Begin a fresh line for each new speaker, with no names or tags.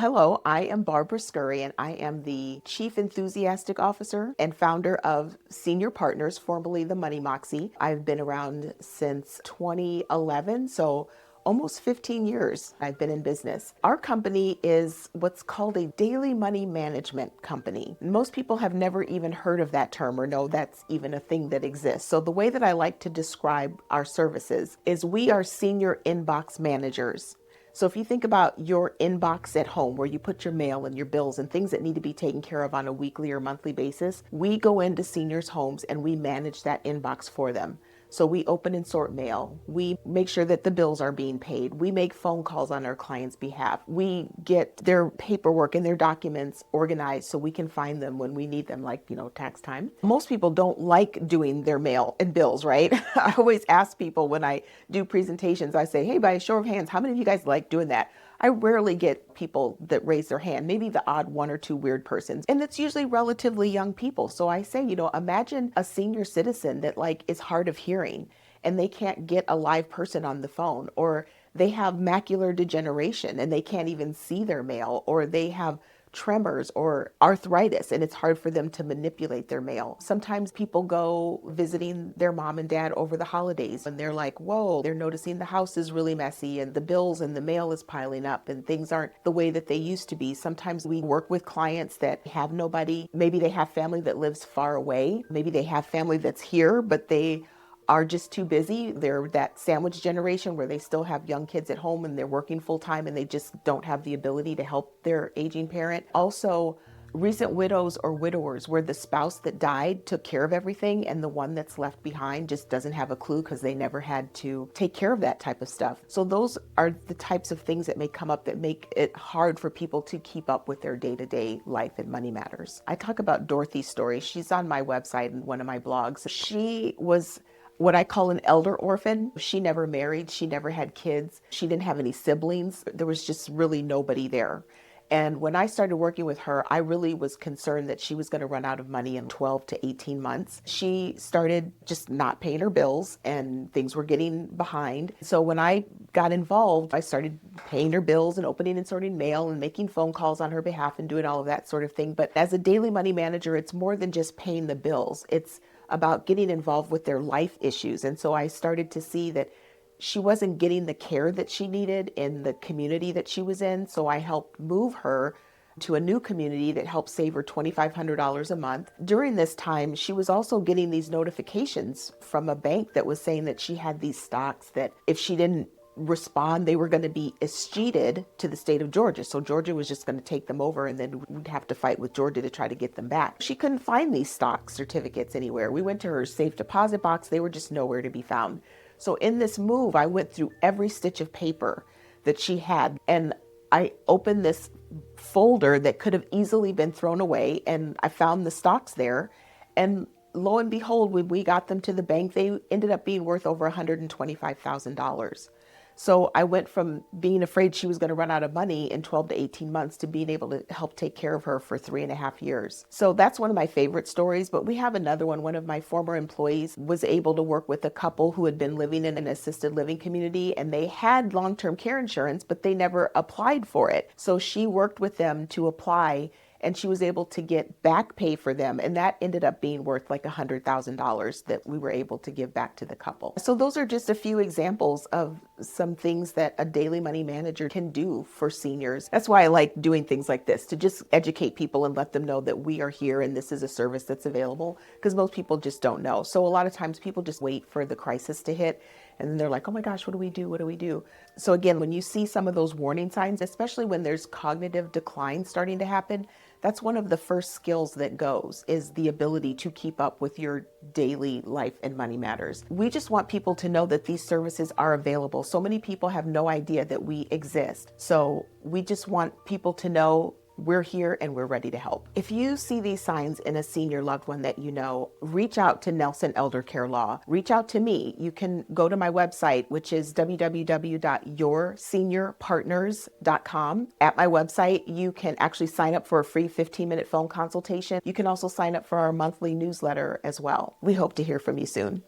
Hello, I am Barbara Scurry, and I am the Chief Enthusiastic Officer and founder of Senior Partners, formerly the Money Moxie. I've been around since 2011, so almost 15 years I've been in business. Our company is what's called a daily money management company. Most people have never even heard of that term or know that's even a thing that exists. So the way that I like to describe our services is we are senior inbox managers. So if you think about your inbox at home where you put your mail and your bills and things that need to be taken care of on a weekly or monthly basis, we go into seniors' homes and we manage that inbox for them. So we open and sort mail. We make sure that the bills are being paid. We make phone calls on our clients' behalf. We get their paperwork and their documents organized so we can find them when we need them, like, tax time. Most people don't like doing their mail and bills, right? I always ask people when I do presentations, I say, hey, by a show of hands, how many of you guys like doing that? I rarely get people that raise their hand, maybe the odd one or two weird persons. And it's usually relatively young people. So I say, imagine a senior citizen that is hard of hearing and they can't get a live person on the phone, or they have macular degeneration and they can't even see their mail, or they have tremors or arthritis and it's hard for them to manipulate their mail. Sometimes people go visiting their mom and dad over the holidays and they're like, whoa, they're noticing the house is really messy and the bills and the mail is piling up and things aren't the way that they used to be. Sometimes we work with clients that have nobody. Maybe they have family that lives far away. Maybe they have family that's here, but they are just too busy. They're that sandwich generation where they still have young kids at home and they're working full time and they just don't have the ability to help their aging parent. Also, recent widows or widowers where the spouse that died took care of everything and the one that's left behind just doesn't have a clue because they never had to take care of that type of stuff. So those are the types of things that may come up that make it hard for people to keep up with their day-to-day life and money matters. I talk about Dorothy's story. She's on my website and one of my blogs. She was what I call an elder orphan. She never married. She never had kids. She didn't have any siblings. There was just really nobody there. And when I started working with her, I really was concerned that she was going to run out of money in 12 to 18 months. She started just not paying her bills and things were getting behind. So when I got involved, I started paying her bills and opening and sorting mail and making phone calls on her behalf and doing all of that sort of thing. But as a daily money manager, it's more than just paying the bills. It's about getting involved with their life issues. And so I started to see that she wasn't getting the care that she needed in the community that she was in. So I helped move her to a new community that helped save her $2,500 a month. During this time, she was also getting these notifications from a bank that was saying that she had these stocks that if she didn't respond, they were going to be escheated to the state of Georgia. So Georgia was just going to take them over and then we'd have to fight with Georgia to try to get them back. She couldn't find these stock certificates anywhere. We went to her safe deposit box. They were just nowhere to be found. So in this move, I went through every stitch of paper that she had and I opened this folder that could have easily been thrown away and I found the stocks there. And lo and behold, when we got them to the bank, they ended up being worth over $125,000. So I went from being afraid she was going to run out of money in 12 to 18 months to being able to help take care of her for 3.5 years. So that's one of my favorite stories, but we have another one. One of my former employees was able to work with a couple who had been living in an assisted living community and they had long-term care insurance, but they never applied for it. So she worked with them to apply and she was able to get back pay for them. And that ended up being worth like $100,000 that we were able to give back to the couple. So those are just a few examples of some things that a daily money manager can do for seniors. That's why I like doing things like this, to just educate people and let them know that we are here and this is a service that's available, because most people just don't know. So a lot of times people just wait for the crisis to hit and then they're like, oh my gosh, what do we do? What do we do? So again, when you see some of those warning signs, especially when there's cognitive decline starting to happen, that's one of the first skills that goes, is the ability to keep up with your daily life and money matters. We just want people to know that these services are available. So many people have no idea that we exist. So we just want people to know we're here and we're ready to help. If you see these signs in a senior loved one that you know, reach out to Nelson Elder Care Law. Reach out to me. You can go to my website, which is www.yourseniorpartners.com. At my website, you can actually sign up for a free 15-minute phone consultation. You can also sign up for our monthly newsletter as well. We hope to hear from you soon.